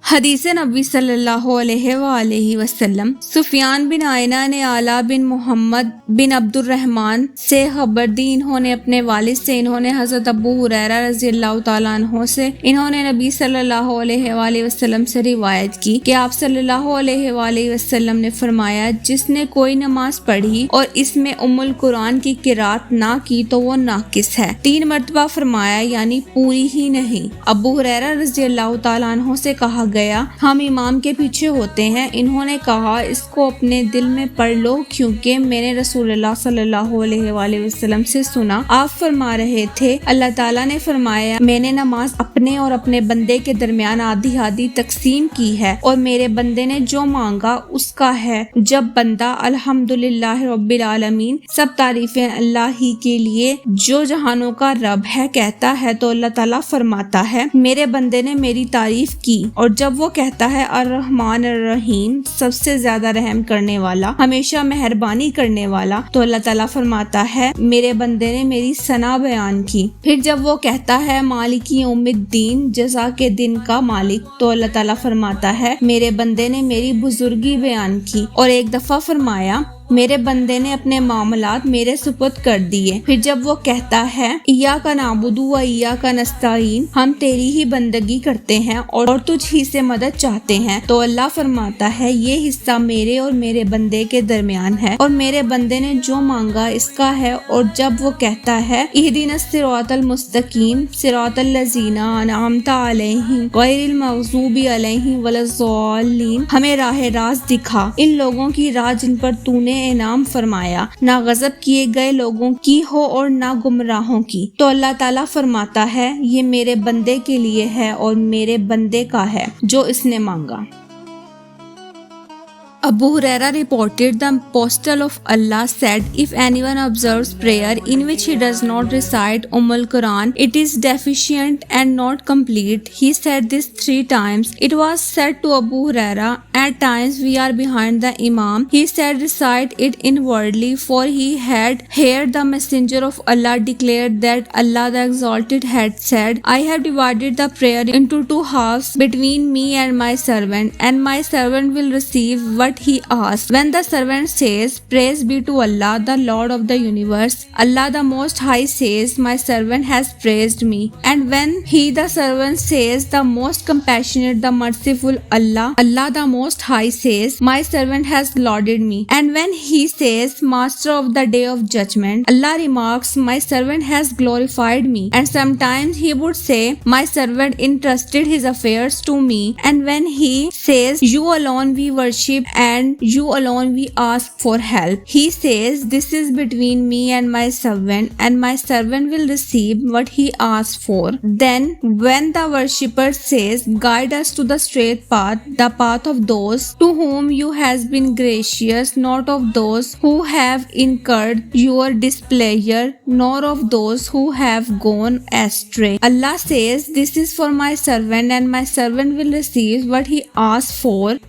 حدیث نبی صلی اللہ علیہ وآلہ وسلم۔ سفیان بن عیینہ نے اعلیٰ بن محمد بن عبد الرحمن سے خبر دی، انہوں نے اپنے والد سے، انہوں نے حضرت ابو ہریرہ رضی اللہ تعالیٰ عنہ سے، انہوں نے نبی صلی اللہ علیہ وآلہ وسلم سے روایت کی کہ آپ صلی اللہ علیہ وآلہ وسلم نے فرمایا، جس نے کوئی نماز پڑھی اور اس میں ام القرآن کی قرات نہ کی تو وہ ناقص ہے۔ 3 مرتبہ فرمایا، یعنی پوری ہی نہیں۔ ابو ہریرہ رضی اللہ تعالیٰ عنہ سے کہا گیا، ہم امام کے پیچھے ہوتے ہیں، انہوں نے کہا اس کو اپنے دل میں پڑھ لو، کیونکہ میں نے رسول اللہ صلی اللہ علیہ وآلہ وسلم سے سنا، آپ فرما رہے تھے اللہ تعالیٰ نے فرمایا، میں نے نماز اپنے اور اپنے بندے کے درمیان آدھی آدھی تقسیم کی ہے، اور میرے بندے نے جو مانگا اس کا ہے۔ جب بندہ الحمدللہ رب العالمین، سب تعریفیں اللہ ہی کے لیے جو جہانوں کا رب ہے، کہتا ہے تو اللہ تعالیٰ فرماتا ہے میرے بندے نے میری تعریف کی، اور جب وہ کہتا ہے الرحمن الرحیم، سب سے زیادہ رحم کرنے والا، ہمیشہ مہربانی کرنے والا، تو اللہ تعالیٰ فرماتا ہے میرے بندے نے میری ثنا بیان کی۔ پھر جب وہ کہتا ہے مالک یوم الدین، جزا کے دن کا مالک، تو اللہ تعالیٰ فرماتا ہے میرے بندے نے میری بزرگی بیان کی۔ اور ایک دفعہ فرمایا میرے بندے نے اپنے معاملات میرے سپرد کر دیے۔ پھر جب وہ کہتا ہے ایاک نعبد و ایاک نستعین، ہم تیری ہی بندگی کرتے ہیں اور تجھ ہی سے مدد چاہتے ہیں، تو اللہ فرماتا ہے یہ حصہ میرے اور میرے بندے کے درمیان ہے، اور میرے بندے نے جو مانگا اس کا ہے۔ اور جب وہ کہتا ہے اہدنا الصراط المستقیم صراط الذین انعمت علیہم غیر المغضوب علیہم ولا الضالین، ہمیں راہ راست دکھا، ان لوگوں کی راہ جن پر تو نے انعام فرمایا، نہ غضب کیے گئے لوگوں کی ہو اور نہ گمراہوں کی، تو اللہ تعالیٰ فرماتا ہے یہ میرے بندے کے لیے ہے اور میرے بندے کا ہے جو اس نے مانگا۔ Abu Huraira reported the Apostle of Allah said, if anyone observes prayer in which he does not recite Quran, it is deficient and not complete. He said this 3 times. It was said to Abu Huraira, at times we are behind the Imam. He said, recite it inwardly, for he had heard the Messenger of Allah declare that Allah the Exalted had said, I have divided the prayer into 2 halves between me and my servant, and my servant will receive what he asks. When the servant says, praise be to Allah, the Lord of the universe, Allah the Most High says, my servant has praised me. And when he, the servant, says, the Most Compassionate, the Merciful Allah, Allah the Most High says, my servant has lauded me. And when he says, Master of the Day of Judgment, Allah remarks, my servant has glorified me. And sometimes he would say, my servant entrusted his affairs to me. And when he says, you alone we worship and you alone we ask for help, he says, this is between me and my servant will receive what he asks for. Then when the worshipper says, guide us to the straight path, the path of those to whom you has been gracious, not of those who have incurred your displeasure, nor of those who have gone astray, Allah says, this is for my servant and my servant will receive what he asks for.